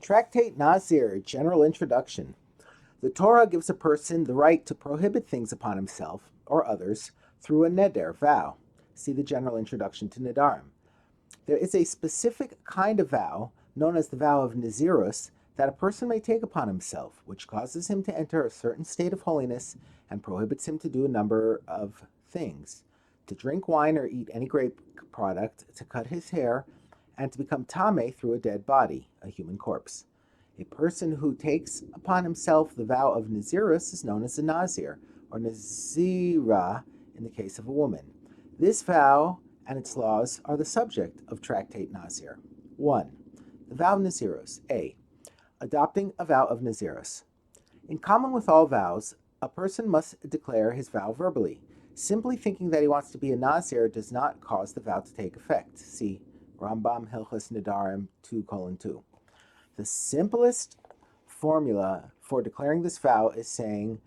Tractate Nazir, General Introduction. The Torah gives a person the right to prohibit things upon himself or others through a neder, vow. See the General Introduction to Nedarim. There is a specific kind of vow, known as the vow of Nazirus, that a person may take upon himself, which causes him to enter a certain state of holiness and prohibits him to do a number of things: to drink wine or eat any grape product, to cut his hair, and to become tameh through a dead body, a human corpse. A person who takes upon himself the vow of Nazirus is known as a Nazir, or Nazira in the case of a woman. This vow and its laws are the subject of Tractate Nazir. 1. The vow of Nazirus. A. Adopting a vow of Nazirus. In common with all vows, a person must declare his vow verbally. Simply thinking that he wants to be a Nazir does not cause the vow to take effect. See Rambam Hilchos Nedarim 2:2. The simplest formula for declaring this vow is saying,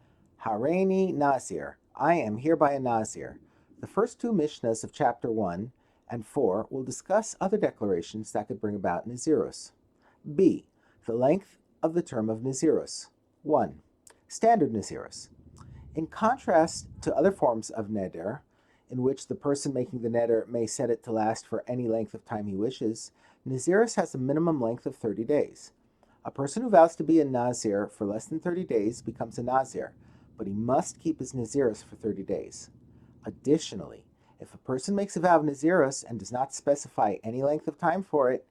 Hareini Nazir, I am hereby a Nazir. The first two Mishnahs of chapter 1 and 4 will discuss other declarations that could bring about Nazirus. B. The length of the term of Nazirus. 1. Standard Nazirus. In contrast to other forms of neder, in which the person making the neder may set it to last for any length of time he wishes, Nazirus has a minimum length of 30 days. A person who vows to be a Nazir for less than 30 days becomes a Nazir, but he must keep his Nazirus for 30 days. Additionally, if a person makes a vow of Nazirus and does not specify any length of time for it,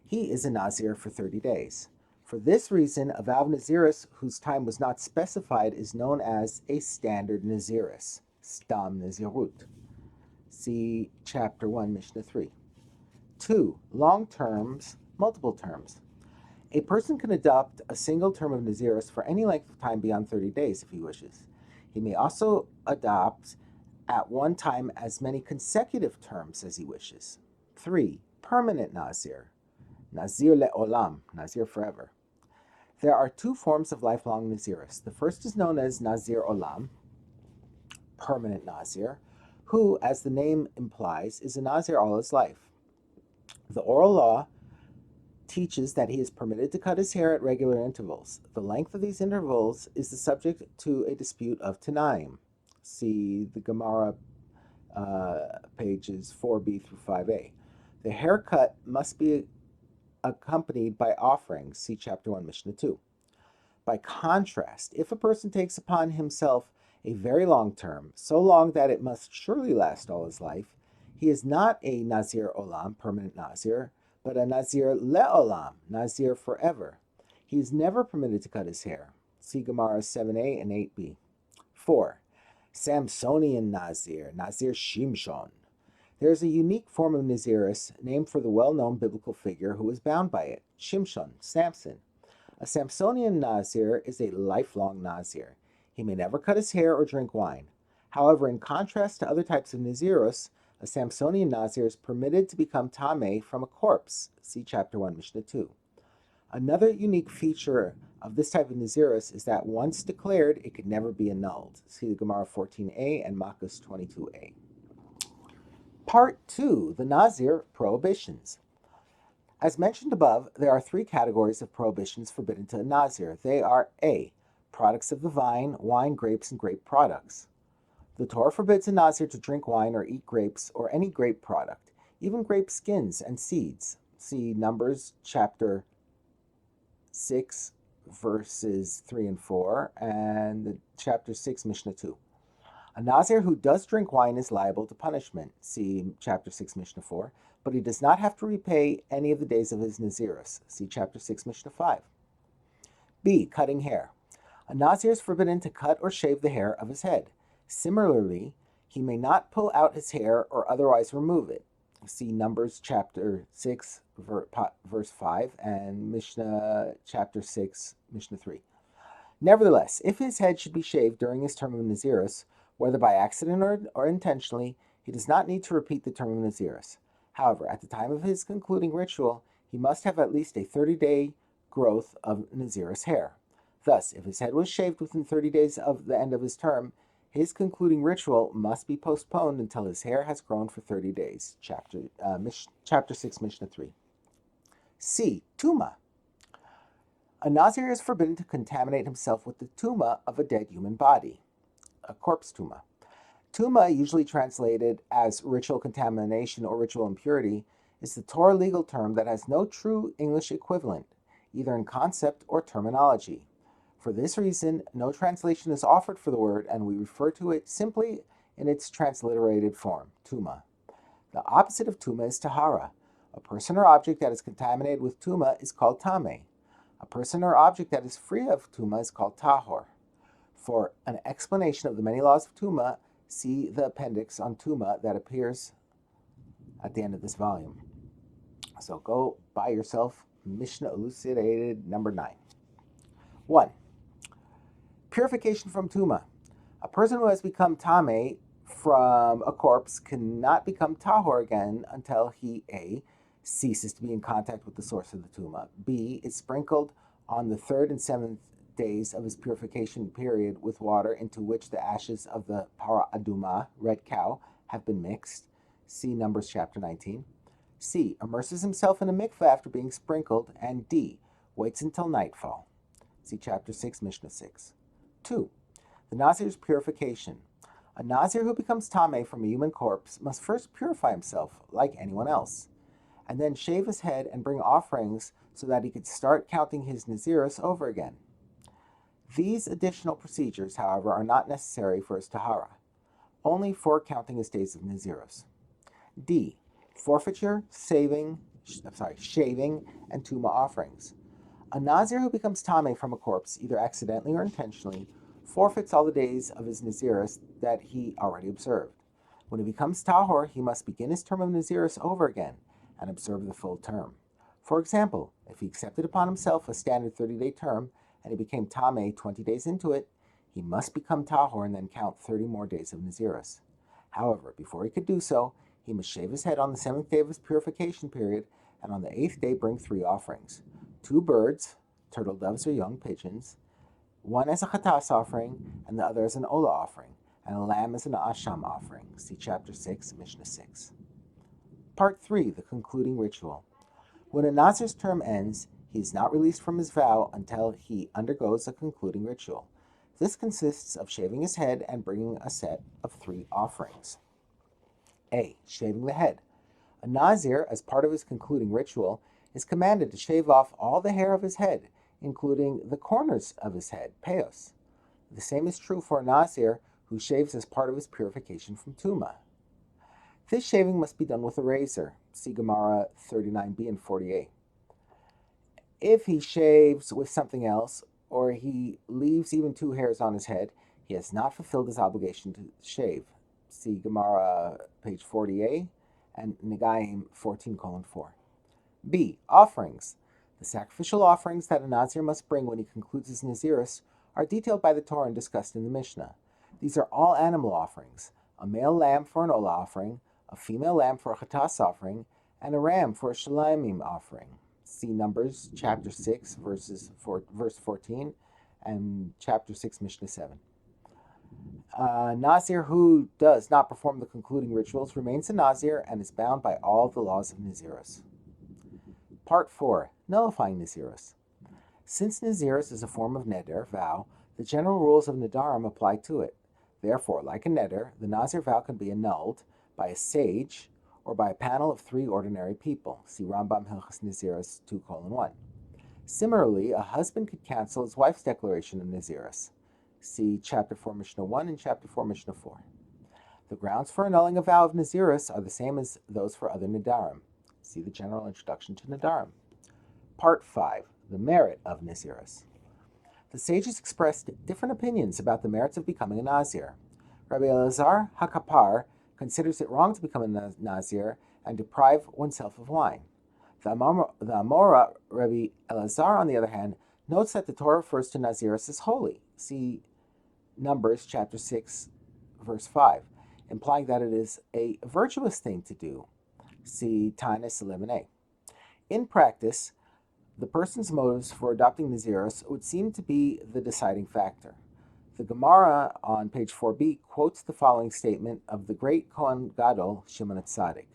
he is a Nazir for 30 days. For this reason, a vow of Nazirus whose time was not specified is known as a standard Nazirus, Stam Nazirut. See chapter 1, Mishnah 3. 2. Long terms, multiple terms. A person can adopt a single term of Nazirus for any length of time beyond 30 days if he wishes. He may also adopt at one time as many consecutive terms as he wishes. 3. Permanent Nazir. Nazir le'olam, Nazir forever. There are two forms of lifelong Nazirus. The first is known as Nazir Olam, permanent Nazir, who, as the name implies, is a Nazir all his life. The oral law teaches that he is permitted to cut his hair at regular intervals. The length of these intervals is the subject to a dispute of Tanaim. See the Gemara pages 4b through 5a. The haircut must be accompanied by offerings. See chapter 1, Mishnah 2. By contrast, if a person takes upon himself a very long term, so long that it must surely last all his life, he is not a Nazir Olam, permanent Nazir, but a Nazir Le'olam, Nazir forever. He is never permitted to cut his hair. See Gemara 7a and 8b. 4. Samsonian Nazir, Nazir Shimshon. There is a unique form of Nazirus named for the well-known biblical figure who was bound by it, Shimshon, Samson. A Samsonian Nazir is a lifelong Nazir. He may never cut his hair or drink wine. However, in contrast to other types of Nazirus, a Samsonian Nazir is permitted to become tameh from a corpse. See chapter 1, Mishnah 2. Another unique feature of this type of Nazirus is that once declared, it could never be annulled. See the Gemara 14a and Makos 22a. Part 2, the Nazir Prohibitions. As mentioned above, there are three categories of prohibitions forbidden to a Nazir. They are A. Products of the vine, wine, grapes, and grape products. The Torah forbids a Nazir to drink wine or eat grapes or any grape product, even grape skins and seeds. See Numbers chapter 6, verses 3 and 4, and chapter 6, Mishnah 2. A Nazir who does drink wine is liable to punishment. See chapter 6, Mishnah 4, but he does not have to repay any of the days of his Nazirus. See chapter 6, Mishnah 5. B. Cutting hair. A Nazir is forbidden to cut or shave the hair of his head. Similarly, he may not pull out his hair or otherwise remove it. See Numbers chapter 6, verse 5, and Mishnah chapter 6, Mishnah 3. Nevertheless, if his head should be shaved during his term of Nazirus, whether by accident or intentionally, he does not need to repeat the term of Nazirus. However, at the time of his concluding ritual, he must have at least a 30-day growth of Nazirus hair. Thus, if his head was shaved within 30 days of the end of his term, his concluding ritual must be postponed until his hair has grown for 30 days. Chapter 6, Mishnah 3. C. Tuma. A Nazir is forbidden to contaminate himself with the tuma of a dead human body, a corpse tuma. Tuma, usually translated as ritual contamination or ritual impurity, is the Torah legal term that has no true English equivalent, either in concept or terminology. For this reason, no translation is offered for the word, and we refer to it simply in its transliterated form, tuma. The opposite of tuma is tahara. A person or object that is contaminated with tuma is called tameh. A person or object that is free of tuma is called tahor. For an explanation of the many laws of tuma, see the appendix on tuma that appears at the end of this volume. So go buy yourself Mishnah Elucidated number 9. 1. Purification from tuma. A person who has become tameh from a corpse cannot become tahor again until he A. ceases to be in contact with the source of the tuma, B. is sprinkled on the 3rd and 7th days of his purification period with water into which the ashes of the para aduma, red cow, have been mixed, see Numbers chapter 19, C. immerses himself in a mikveh after being sprinkled, and D. waits until nightfall, see chapter 6, Mishnah 6. 2. The Nazir's purification. A Nazir who becomes tameh from a human corpse must first purify himself, like anyone else, and then shave his head and bring offerings so that he could start counting his Nazirus over again. These additional procedures, however, are not necessary for his tahara, only for counting his days of Nazirus. D. Forfeiture, shaving, and tuma offerings. A Nazir who becomes tameh from a corpse, either accidentally or intentionally, forfeits all the days of his Nazirus that he already observed. When he becomes tahor, he must begin his term of Nazirus over again and observe the full term. For example, if he accepted upon himself a standard 30-day term and he became tameh 20 days into it, he must become tahor and then count 30 more days of Nazirus. However, before he could do so, he must shave his head on the 7th day of his purification period, and on the 8th day bring 3 offerings: 2 birds, turtle doves or young pigeons, one as a chatas offering, and the other as an olah offering, and a lamb as an asham offering. See chapter 6, Mishnah 6. Part 3, the concluding ritual. When a Nazir's term ends, he is not released from his vow until he undergoes a concluding ritual. This consists of shaving his head and bringing a set of 3 offerings. A. Shaving the head. A Nazir, as part of his concluding ritual, is commanded to shave off all the hair of his head, including the corners of his head, peos. The same is true for a Nazir who shaves as part of his purification from tuma. This shaving must be done with a razor, see Gemara 39b and 48. If he shaves with something else, or he leaves even 2 hairs on his head, he has not fulfilled his obligation to shave. See Gemara page 40a and Negaim 14:4. B. Offerings. The sacrificial offerings that a Nazir must bring when he concludes his Nazirus are detailed by the Torah and discussed in the Mishnah. These are all animal offerings: a male lamb for an olah offering, a female lamb for a chatas offering, and a ram for a shalamim offering. See Numbers chapter 6, verse 14, and chapter 6, Mishnah 7. Nazir who does not perform the concluding rituals remains a Nazir and is bound by all the laws of Nazirus. Part 4. Nullifying Nazirus. Since Nazirus is a form of neder, vow, the general rules of Nedarim apply to it. Therefore, like a neder, the Nazir vow can be annulled by a sage or by a panel of 3 ordinary people. See Rambam Hilchos Nazirus 2:1. Similarly, a husband could cancel his wife's declaration of Nazirus. See chapter 4, Mishnah 1 and chapter 4, Mishnah 4. The grounds for annulling a vow of Nazirus are the same as those for other Nedarim. See the general introduction to Nedarim. Part 5. The merit of Nazirus. The sages expressed different opinions about the merits of becoming a Nazir. Rabbi Elazar HaKapar considers it wrong to become a Nazir and deprive oneself of wine. The Amora Rabbi Elazar, on the other hand, notes that the Torah refers to Nazirus as holy. See Numbers chapter 6, verse 5, implying that it is a virtuous thing to do. See Tainus 11a. In practice, the person's motives for adopting Nazirus would seem to be the deciding factor. The Gemara on page 4b quotes the following statement of the great Kohen Gadol, Shimon HaTzadik.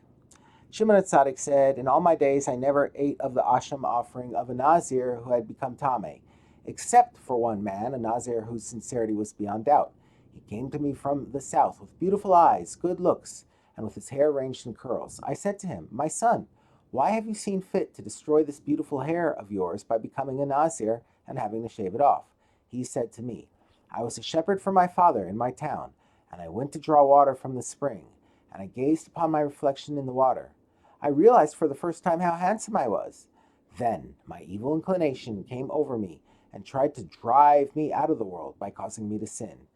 Shimon HaTzadik said, "In all my days I never ate of the asham offering of a Nazir who had become Tameh, except for one man, a Nazir whose sincerity was beyond doubt. He came to me from the south with beautiful eyes, good looks, and with his hair arranged in curls. I said to him, 'My son, why have you seen fit to destroy this beautiful hair of yours by becoming a Nazir and having to shave it off?' He said to me, 'I was a shepherd for my father in my town, and I went to draw water from the spring, and I gazed upon my reflection in the water. I realized for the first time how handsome I was. Then my evil inclination came over me and tried to drive me out of the world by causing me to sin.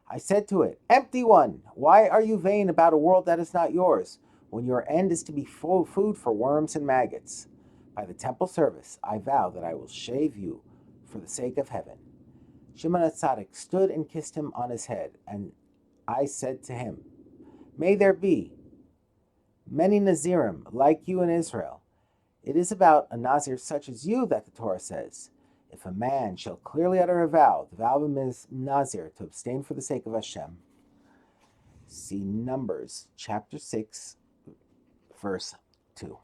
I said to it, "Empty one, why are you vain about a world that is not yours, when your end is to be food for worms and maggots? By the temple service, I vow that I will shave you for the sake of heaven." Shimon HaTzadik stood and kissed him on his head, and I said to him, "May there be many Nazirim like you in Israel. It is about a Nazir such as you that the Torah says, 'If a man shall clearly utter a vow, the vow of a Nazir to abstain for the sake of Hashem.'" See Numbers chapter 6, verse 2.